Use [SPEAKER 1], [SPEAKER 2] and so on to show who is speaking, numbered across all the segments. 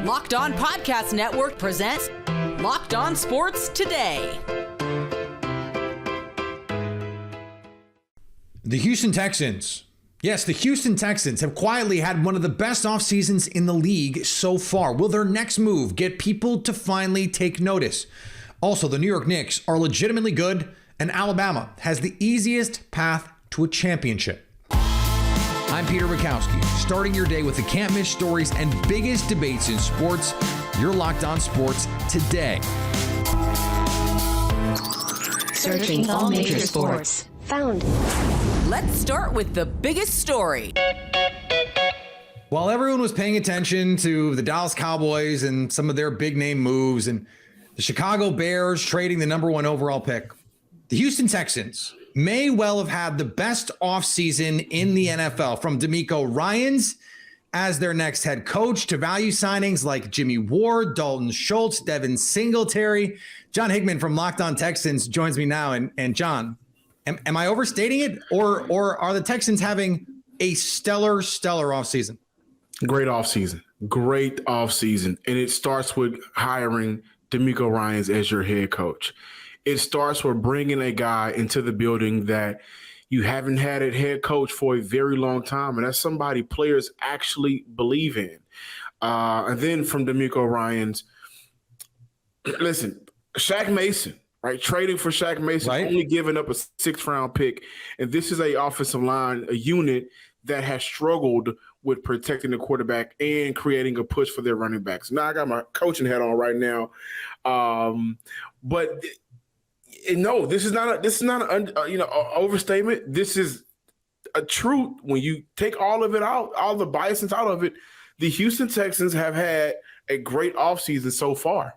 [SPEAKER 1] Locked On Podcast Network presents Locked On Sports Today.
[SPEAKER 2] The Houston Texans. Yes, the Houston Texans have quietly had one of the best off seasons in the league so far. Will their next move get people to finally take notice? Also, the New York Knicks are legitimately good, and Alabama has the easiest path to a championship. I'm Peter Bukowski, starting your day with the can't-miss stories and biggest debates in sports. You're Locked On Sports Today.
[SPEAKER 3] Searching all major sports. Found.
[SPEAKER 1] Let's start with the biggest story.
[SPEAKER 2] While everyone was paying attention to the Dallas Cowboys and some of their big-name moves and the Chicago Bears trading the number 1 overall pick, the Houston Texans may well have had the best offseason in the NFL, from DeMeco Ryans as their next head coach to value signings like Jimmy Ward, Dalton Schultz, Devin Singletary. John Hickman from Locked On Texans joins me now. And John, am I overstating it, or are the Texans having a stellar offseason?
[SPEAKER 4] Great offseason. And it starts with hiring DeMeco Ryans as your head coach. It starts with bringing a guy into the building that you haven't had a head coach for a very long time, and that's somebody players actually believe in. And then from DeMeco Ryans, listen, Shaq Mason, right? Trading for Shaq Mason, right? Only giving up a 6th-round pick. And this is a offensive line, a unit that has struggled with protecting the quarterback and creating a push for their running backs. Now I got my coaching hat on right now. But no, this is not an overstatement. This is a truth. When you take all of it out, all the biases out of it, the Houston Texans have had a great offseason so far.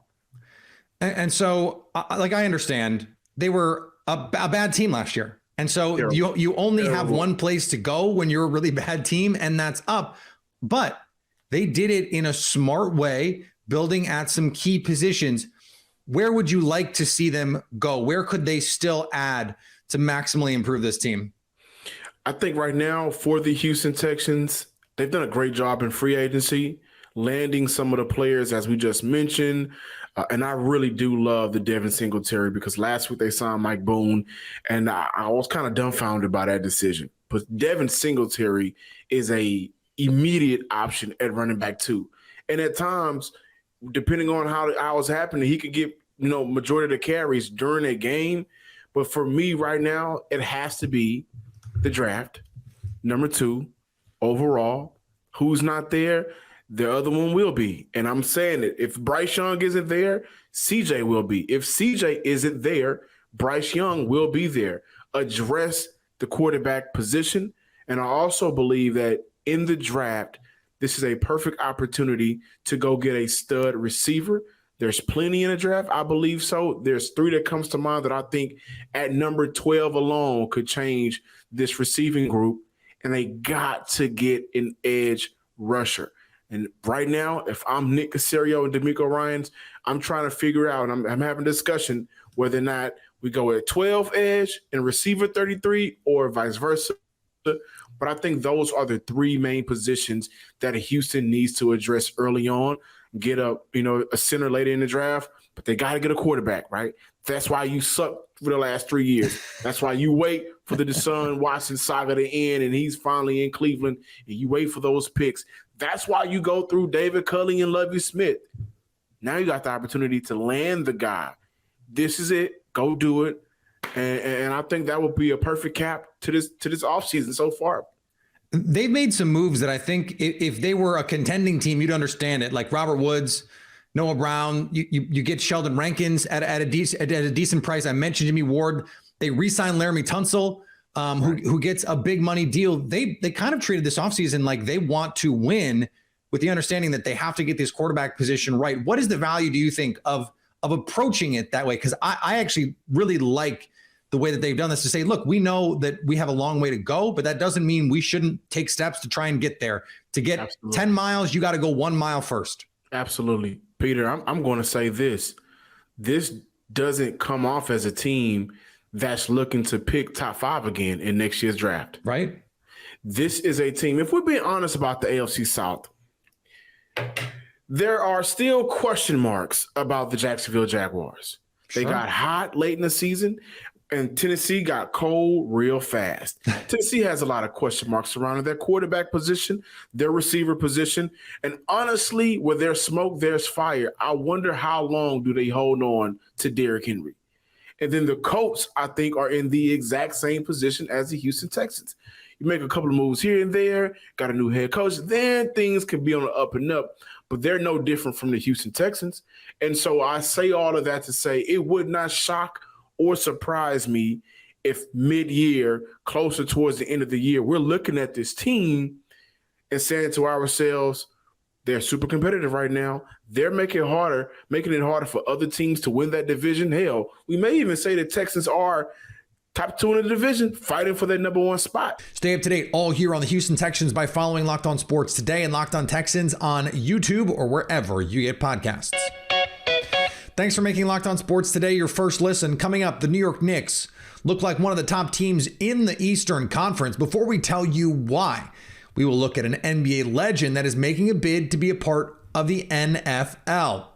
[SPEAKER 2] And so, like, I understand they were a bad team last year. And so you only have one place to go when you're a really bad team, and that's up. But they did it in a smart way, building at some key positions. Where would you like to see them go? Where could they still add to maximally improve this team?
[SPEAKER 4] I think right now for the Houston Texans, they've done a great job in free agency, landing some of the players, as we just mentioned. And I really do love the Devin Singletary, because last week they signed Mike Boone, and I was kind of dumbfounded by that decision. But Devin Singletary is a immediate option at running back too. And at times, depending on how it's happening, he could get, majority of the carries during a game. But for me right now, it has to be the draft. Number 2, overall. Who's not there? The other one will be. And I'm saying it. If Bryce Young isn't there, CJ will be. If CJ isn't there, Bryce Young will be there. Address the quarterback position. And I also believe that in the draft, this is a perfect opportunity to go get a stud receiver. There's plenty in the draft. I believe so. There's 3 that comes to mind that I think at number 12 alone could change this receiving group. And they got to get an edge rusher. And right now, if I'm Nick Caserio and DeMeco Ryans, I'm trying to figure out, and I'm having a discussion whether or not we go at 12 edge and receiver 33 or vice versa. But I think those are the 3 main positions that Houston needs to address early on. Get a center later in the draft, but they got to get a quarterback, right? That's why you suck for the last 3 years. That's why you wait for the Deshaun Watson saga to end, and he's finally in Cleveland, and you wait for those picks. That's why you go through David Culley and Lovie Smith. Now you got the opportunity to land the guy. This is it. Go do it. And I think that would be a perfect cap to this offseason so far.
[SPEAKER 2] They've made some moves that I think if they were a contending team, you'd understand it. Like Robert Woods, Noah Brown, you get Sheldon Rankins at a decent price. I mentioned Jimmy Ward. They re-signed Laramie Tunsil, who gets a big money deal. They kind of treated this offseason like they want to win, with the understanding that they have to get this quarterback position right. What is the value, do you think, of approaching it that way? Because I actually really like the way that they've done this, to say, look, we know that we have a long way to go, but that doesn't mean we shouldn't take steps to try and get there. To get Absolutely. 10 miles, you got to go 1 mile first.
[SPEAKER 4] Absolutely. Peter, I'm going to say this. This doesn't come off as a team that's looking to pick top 5 again in next year's draft.
[SPEAKER 2] Right.
[SPEAKER 4] This is a team, if we're being honest about the AFC South, there are still question marks about the Jacksonville Jaguars. They got hot late in the season, and Tennessee got cold real fast. Tennessee has a lot of question marks surrounding their quarterback position, their receiver position, and honestly, where there's smoke, there's fire. I wonder how long do they hold on to Derrick Henry? And then the Colts, I think, are in the exact same position as the Houston Texans. You make a couple of moves here and there, got a new head coach, then things can be on the up and up, but they're no different from the Houston Texans. And so I say all of that to say it would not shock or surprise me if mid-year, closer towards the end of the year, we're looking at this team and saying to ourselves, they're super competitive right now. They're making it harder for other teams to win that division. Hell, we may even say the Texans are top 2 in the division, fighting for their number 1 spot.
[SPEAKER 2] Stay up to date all here on the Houston Texans by following Locked On Sports Today and Locked On Texans on YouTube or wherever you get podcasts. Thanks for making Locked On Sports Today your first listen. Coming up, the New York Knicks look like one of the top teams in the Eastern Conference. Before we tell you why, we will look at an NBA legend that is making a bid to be a part of the NFL.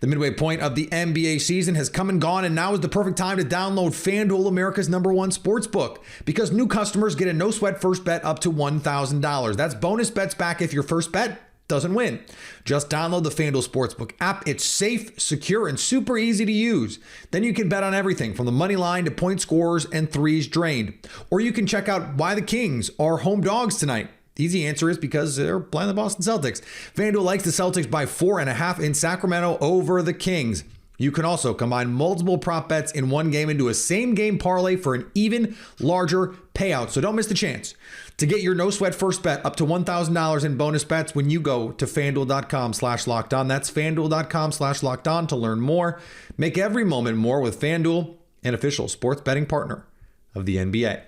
[SPEAKER 2] The midway point of the NBA season has come and gone, and now is the perfect time to download FanDuel, America's #1 sportsbook, because new customers get a no-sweat first bet up to $1,000. That's bonus bets back if your first bet doesn't win. Just download the FanDuel Sportsbook app. It's safe, secure, and super easy to use. Then you can bet on everything from the money line to point scorers and threes drained. Or you can check out why the Kings are home dogs tonight. The easy answer is because they're playing the Boston Celtics. FanDuel likes the Celtics by 4.5 in Sacramento over the Kings. You can also combine multiple prop bets in one game into a same-game parlay for an even larger payout. So don't miss the chance to get your no-sweat first bet up to $1,000 in bonus bets when you go to FanDuel.com/lockedon. That's FanDuel.com/lockedon to learn more. Make every moment more with FanDuel, an official sports betting partner of the NBA.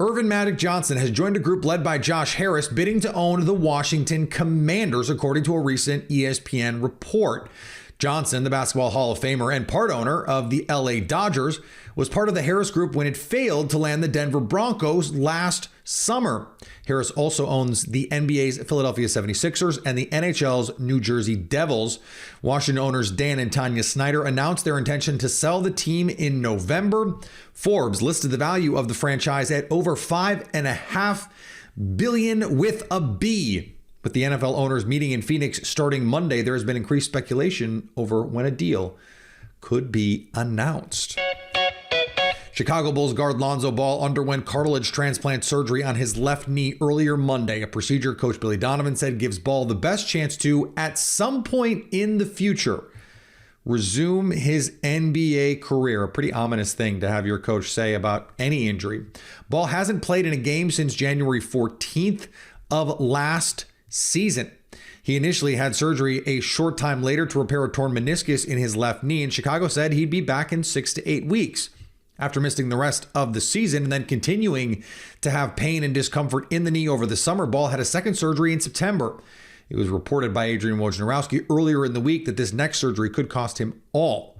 [SPEAKER 2] Earvin Magic Johnson has joined a group led by Josh Harris bidding to own the Washington Commanders, according to a recent ESPN report. Johnson, the Basketball Hall of Famer and part owner of the LA Dodgers, was part of the Harris group when it failed to land the Denver Broncos last summer. Harris also owns the NBA's Philadelphia 76ers and the NHL's New Jersey Devils. Washington owners Dan and Tanya Snyder announced their intention to sell the team in November. Forbes listed the value of the franchise at over $5.5 billion with a B. With the NFL owners meeting in Phoenix starting Monday, there has been increased speculation over when a deal could be announced. Chicago Bulls guard Lonzo Ball underwent cartilage transplant surgery on his left knee earlier Monday, a procedure Coach Billy Donovan said gives Ball the best chance to, at some point in the future, resume his NBA career. A pretty ominous thing to have your coach say about any injury. Ball hasn't played in a game since January 14th of last season. He initially had surgery a short time later to repair a torn meniscus in his left knee, and Chicago said he'd be back in 6 to 8 weeks. After missing the rest of the season and then continuing to have pain and discomfort in the knee over the summer, Ball had a second surgery in September. It was reported by Adrian Wojnarowski earlier in the week that this next surgery could cost him all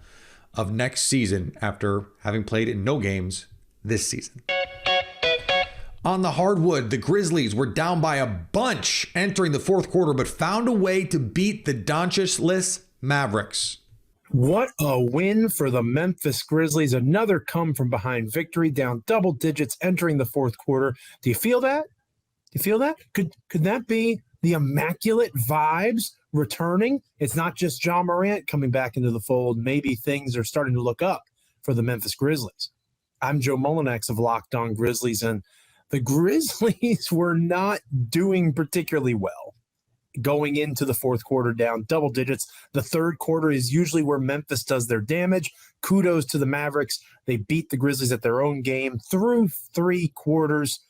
[SPEAKER 2] of next season after having played in no games this season. On the hardwood, the Grizzlies were down by a bunch entering the fourth quarter, but found a way to beat the Doncic-less Mavericks.
[SPEAKER 5] What a win for the Memphis Grizzlies. Another come from behind victory, down double digits entering the fourth quarter. Do you feel that? Do you feel that? Could that be the immaculate vibes returning? It's not just Ja Morant coming back into the fold. Maybe things are starting to look up for the Memphis Grizzlies. I'm Joe Mullinax of Locked On Grizzlies, and the Grizzlies were not doing particularly well going into the fourth quarter, down double digits. The third quarter is usually where Memphis does their damage. Kudos to the Mavericks. They beat the Grizzlies at their own game through 3 quarters,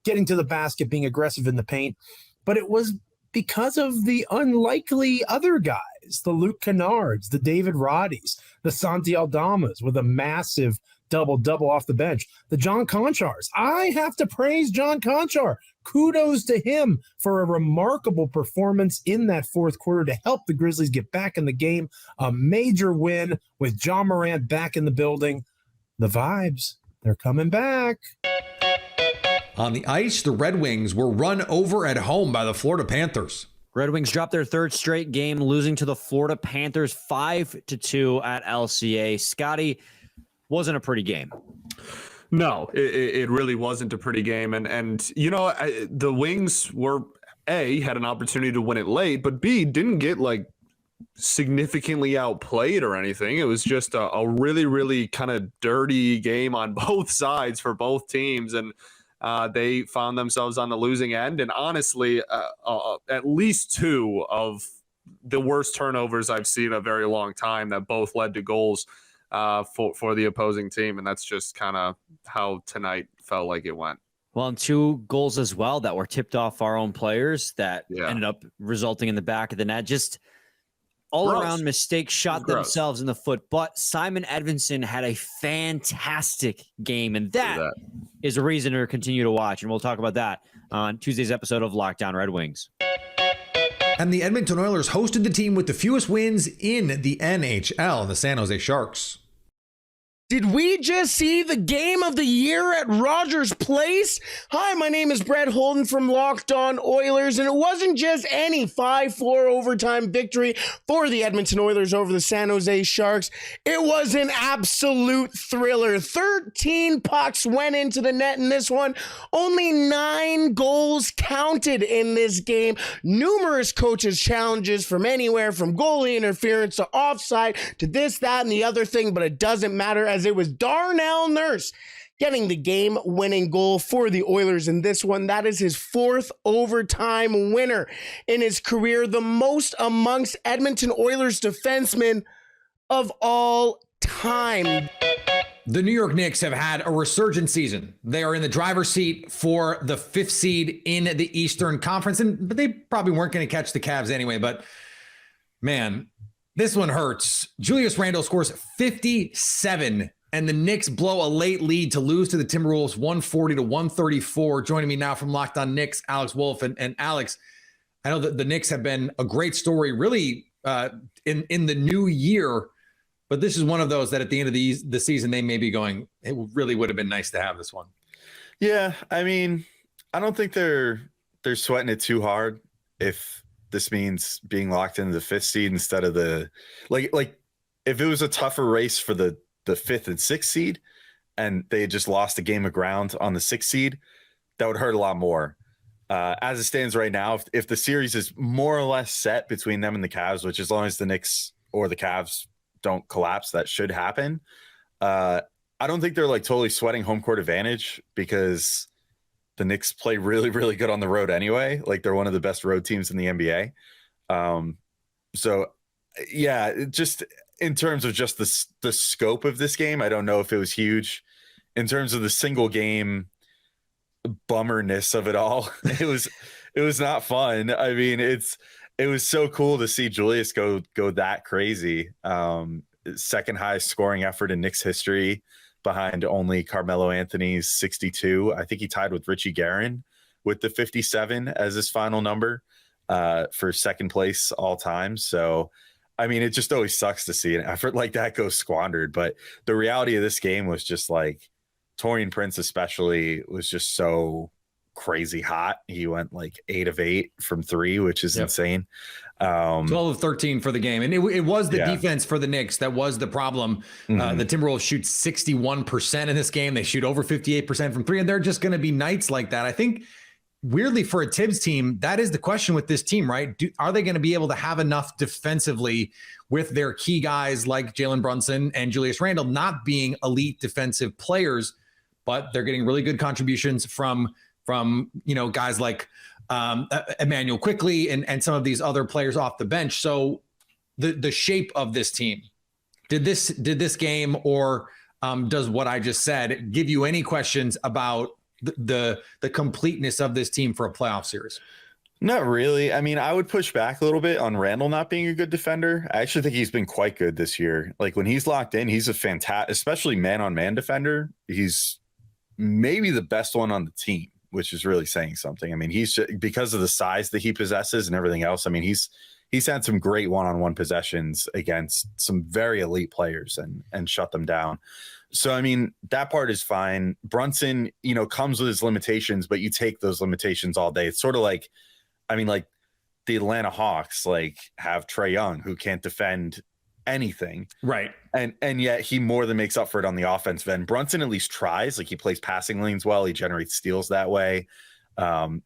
[SPEAKER 5] getting to the basket, being aggressive in the paint. But it was because of the unlikely other guys, the Luke Kennards, the David Roddies, the Santi Aldamas with a massive double-double off the bench. The John Conchars. I have to praise John Conchar. Kudos to him for a remarkable performance in that fourth quarter to help the Grizzlies get back in the game. A major win with Ja Morant back in the building. The vibes, they're coming back.
[SPEAKER 2] On the ice, the Red Wings were run over at home by the Florida Panthers.
[SPEAKER 6] Red Wings dropped their third straight game, losing to the Florida Panthers 5-2 at LCA. Scotty, wasn't a pretty game.
[SPEAKER 7] No, it really wasn't a pretty game. And the Wings were, A, had an opportunity to win it late, but B, didn't get significantly outplayed or anything. It was just a really, really kind of dirty game on both sides for both teams. And they found themselves on the losing end. And honestly, at least two of the worst turnovers I've seen in a very long time that both led to goals for the opposing team. And that's just kind of how tonight felt like it went.
[SPEAKER 6] Well, and two goals as well that were tipped off our own players that ended up resulting in the back of the net. Just all-around mistakes shot themselves in the foot. But Simon Edvinsson had a fantastic game, and that is a reason to continue to watch. And we'll talk about that on Tuesday's episode of Lockdown Red Wings.
[SPEAKER 2] And the Edmonton Oilers hosted the team with the fewest wins in the NHL, the San Jose Sharks.
[SPEAKER 8] Did we just see the game of the year at Rogers Place? Hi, my name is Brett Holden from Locked On Oilers, and it wasn't just any 5-4 overtime victory for the Edmonton Oilers over the San Jose Sharks. It was an absolute thriller. 13 pucks went into the net in this one. Only 9 goals counted in this game. Numerous coaches' challenges from anywhere from goalie interference to offside to this, that, and the other thing, but it doesn't matter as it was Darnell Nurse getting the game-winning goal for the Oilers in this one. That is his 4th overtime winner in his career, the most amongst Edmonton Oilers defensemen of all time.
[SPEAKER 2] The New York Knicks have had a resurgent season. They are in the driver's seat for the 5th seed in the Eastern Conference, but they probably weren't going to catch the Cavs anyway. But man, this one hurts. Julius Randle scores 57, and the Knicks blow a late lead to lose to the Timberwolves 140-134. Joining me now from Locked On Knicks, Alex Wolf. And Alex, I know that the Knicks have been a great story really in the new year, but this is one of those that at the end of the season, they may be going, it really would have been nice to have this one.
[SPEAKER 9] Yeah, I mean, I don't think they're sweating it too hard if this means being locked into the 5th seed instead of the like if it was a tougher race for the 5th and 6th seed and they had just lost a game of ground on the 6th seed, that would hurt a lot more. As it stands right now, if the series is more or less set between them and the Cavs, which as long as the Knicks or the Cavs don't collapse, that should happen. I don't think they're totally sweating home court advantage because the Knicks play really, really good on the road anyway. They're one of the best road teams in the NBA. So, yeah, just in terms of just the scope of this game, I don't know if it was huge. In terms of the single game bummerness of it all, it was not fun. I mean, it was so cool to see Julius go that crazy. Second highest scoring effort in Knicks history, behind only Carmelo Anthony's 62. I think he tied with Richie Guerin with the 57 as his final number for second place all time. So, I mean, it just always sucks to see an effort like that go squandered. But the reality of this game was just Taurean Prince especially was just so crazy hot. He went 8 of 8 from 3, which is insane.
[SPEAKER 2] 12 of 13 for the game. And it was the defense for the Knicks that was the problem.
[SPEAKER 9] Mm-hmm.
[SPEAKER 2] The Timberwolves shoot 61% in this game. They shoot over 58% from 3. And they're just going to be nights like that. I think weirdly for a Tibbs team, that is the question with this team, right? Are they going to be able to have enough defensively with their key guys like Jalen Brunson and Julius Randle not being elite defensive players, but they're getting really good contributions from guys like Emmanuel Quickly and some of these other players off the bench. So the shape of this team, did this game or does what I just said give you any questions about the completeness of this team for a playoff series?
[SPEAKER 9] Not really. I mean, I would push back a little bit on Randall not being a good defender. I actually think he's been quite good this year. When he's locked in, he's a fantastic, especially man-on-man defender. He's maybe the best one on the team, which is really saying something. I mean, he's just, because of the size that he possesses and everything else. I mean, he's he's had some great one-on-one possessions against some very elite players and shut them down. So, I mean, that part is fine. Brunson, comes with his limitations, but you take those limitations all day. It's sort of like, the Atlanta Hawks have Trae Young, who can't defend anything.
[SPEAKER 2] Right.
[SPEAKER 9] And yet he more than makes up for it on the offensive end. Brunson at least tries. He plays passing lanes well. He generates steals that way.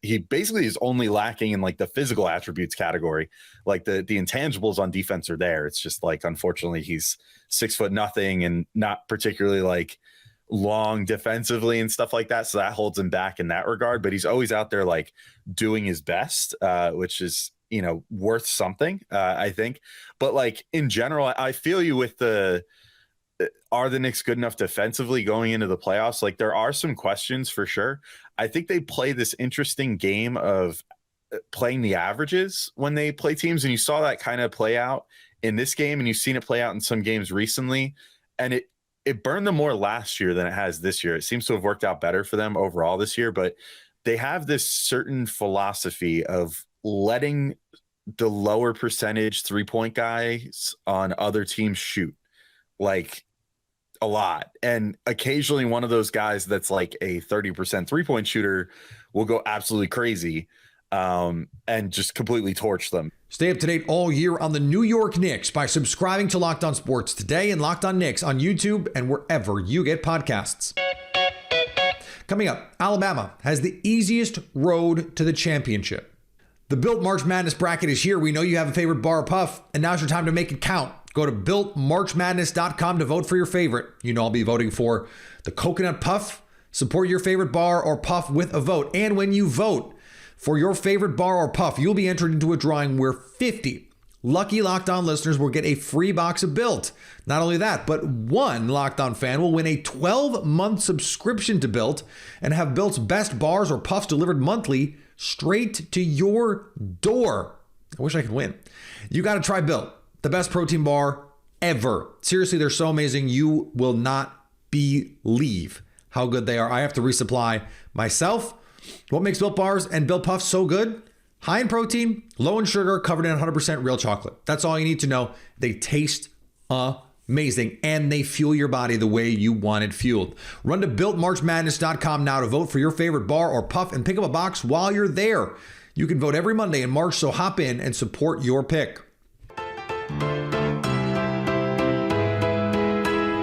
[SPEAKER 9] He basically is only lacking in the physical attributes category. The intangibles on defense are there. It's just unfortunately he's 6'0" and not particularly long defensively and stuff like that. So that holds him back in that regard, but he's always out there doing his best, which is, worth something, I think. But in general, I feel you with are the Knicks good enough defensively going into the playoffs? There are some questions for sure. I think they play this interesting game of playing the averages when they play teams. And you saw that kind of play out in this game, and you've seen it play out in some games recently. And it burned them more last year than it has this year. It seems to have worked out better for them overall this year, but they have this certain philosophy of letting the lower percentage 3-point guys on other teams shoot a lot. And occasionally one of those guys that's a 30% 3-point shooter will go absolutely crazy and just completely torch them.
[SPEAKER 2] Stay up to date all year on the New York Knicks by subscribing to Locked On Sports Today and Locked On Knicks on YouTube and wherever you get podcasts. Coming up, Alabama has the easiest road to the championship. The Built March Madness bracket is here. We know you have a favorite bar or puff, and now's your time to make it count. Go to BuiltMarchMadness.com to vote for your favorite. I'll be voting for the Coconut Puff. Support your favorite bar or puff with a vote. And when you vote for your favorite bar or puff, you'll be entered into a drawing where 50 lucky Locked On listeners will get a free box of Built. Not only that, but one Locked On fan will win a 12-month subscription to Built and have Built's best bars or puffs delivered monthly straight to your door. I wish I could win. You got to try Built, the best protein bar ever. Seriously, they're so amazing. You will not believe how good they are. I have to resupply myself. What makes Built bars and Built puffs so good? High in protein, low in sugar, covered in 100% real chocolate. That's all you need to know. They taste amazing, and they fuel your body the way you want it fueled. Run to BuiltMarchMadness.com now to vote for your favorite bar or puff and pick up a box while you're there. You can vote every Monday in March, so hop in and support your pick.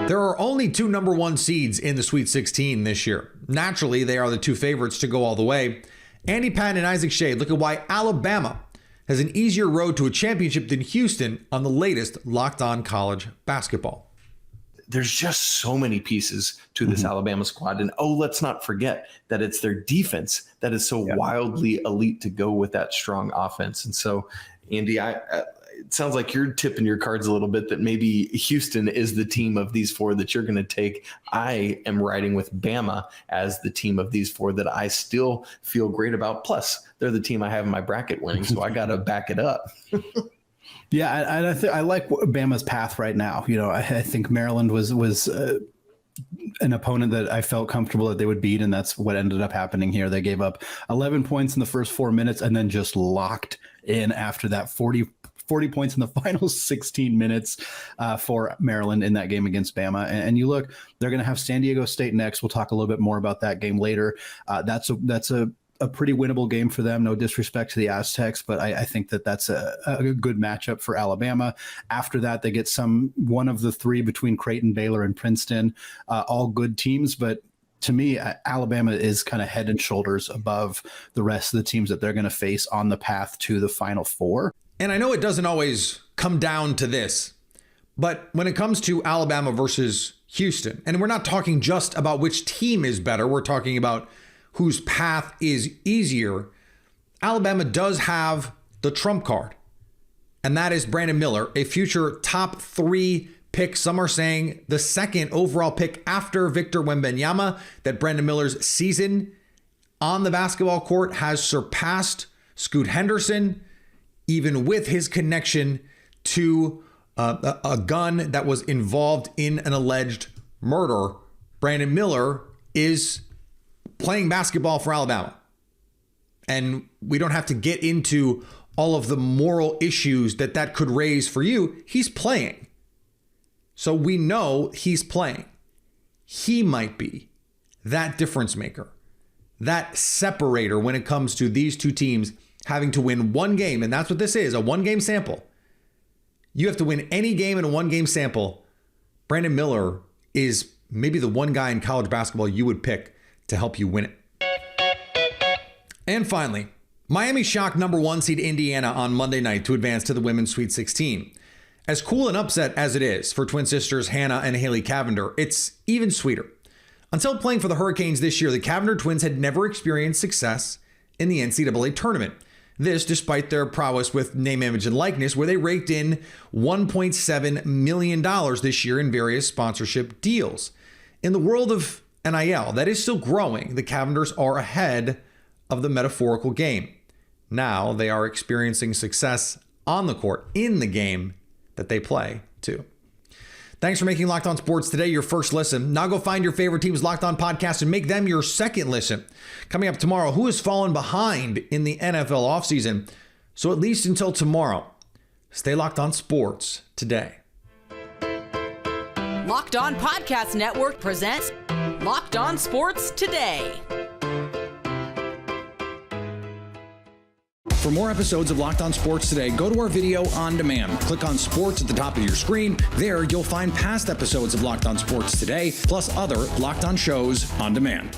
[SPEAKER 2] There are only two number one seeds in the Sweet 16 this year. Naturally, they are the two favorites to go all the way. Andy Patton and Isaac Shade look at why Alabama has an easier road to a championship than Houston on the latest Locked On College Basketball.
[SPEAKER 10] There's just so many pieces to this Alabama squad. And let's not forget that it's their defense that is so wildly elite to go with that strong offense. And so, Andy, it sounds like you're tipping your cards a little bit that maybe Houston is the team of these four that you're going to take. I am riding with Bama as the team of these four that I still feel great about. Plus, they're the team I have in my bracket winning, so I got to back it up.
[SPEAKER 11] Yeah, I like Bama's path right now. I think Maryland was an opponent that I felt comfortable that they would beat, and that's what ended up happening here. They gave up 11 points in the first 4 minutes and then just locked in after that 40 points in the final 16 minutes for Maryland in that game against Bama. And you look, they're going to have San Diego State next. We'll talk a little bit more about that game later. That's a pretty winnable game for them. No disrespect to the Aztecs, but I think that's a good matchup for Alabama. After that, they get one of the three between Creighton, Baylor, and Princeton, all good teams. But to me, Alabama is kind of head and shoulders above the rest of the teams that they're going to face on the path to the Final Four.
[SPEAKER 2] And I know it doesn't always come down to this, but when it comes to Alabama versus Houston, and we're not talking just about which team is better, we're talking about whose path is easier. Alabama does have the trump card, and that is Brandon Miller, a future top 3 pick. Some are saying the second overall pick after Victor Wembanyama, that Brandon Miller's season on the basketball court has surpassed Scoot Henderson, even with his connection to a gun that was involved in an alleged murder. Brandon Miller is playing basketball for Alabama. And we don't have to get into all of the moral issues that could raise for you, he's playing. So we know he's playing. He might be that difference maker, that separator when it comes to these two teams having to win one game. And that's what this is, a one-game sample. You have to win any game in a one-game sample. Brandon Miller is maybe the one guy in college basketball you would pick to help you win it. And finally, Miami shocked number 1 seed Indiana on Monday night to advance to the Women's Sweet 16. As cool an upset as it is for twin sisters Hannah and Haley Cavender, it's even sweeter. Until playing for the Hurricanes this year, the Cavender twins had never experienced success in the NCAA tournament. This despite their prowess with name, image, and likeness, where they raked in $1.7 million this year in various sponsorship deals. In the world of NIL, that is still growing. The Cavenders are ahead of the metaphorical game. Now they are experiencing success on the court, in the game that they play too. Thanks for making Locked On Sports today your first listen. Now go find your favorite team's Locked On podcast and make them your second listen. Coming up tomorrow, who has fallen behind in the NFL offseason? So at least until tomorrow, stay Locked On Sports today.
[SPEAKER 1] Locked On Podcast Network presents Locked On Sports Today.
[SPEAKER 12] For more episodes of Locked On Sports Today, go to our video on demand. Click on Sports at the top of your screen. There, you'll find past episodes of Locked On Sports Today, plus other Locked On shows on demand.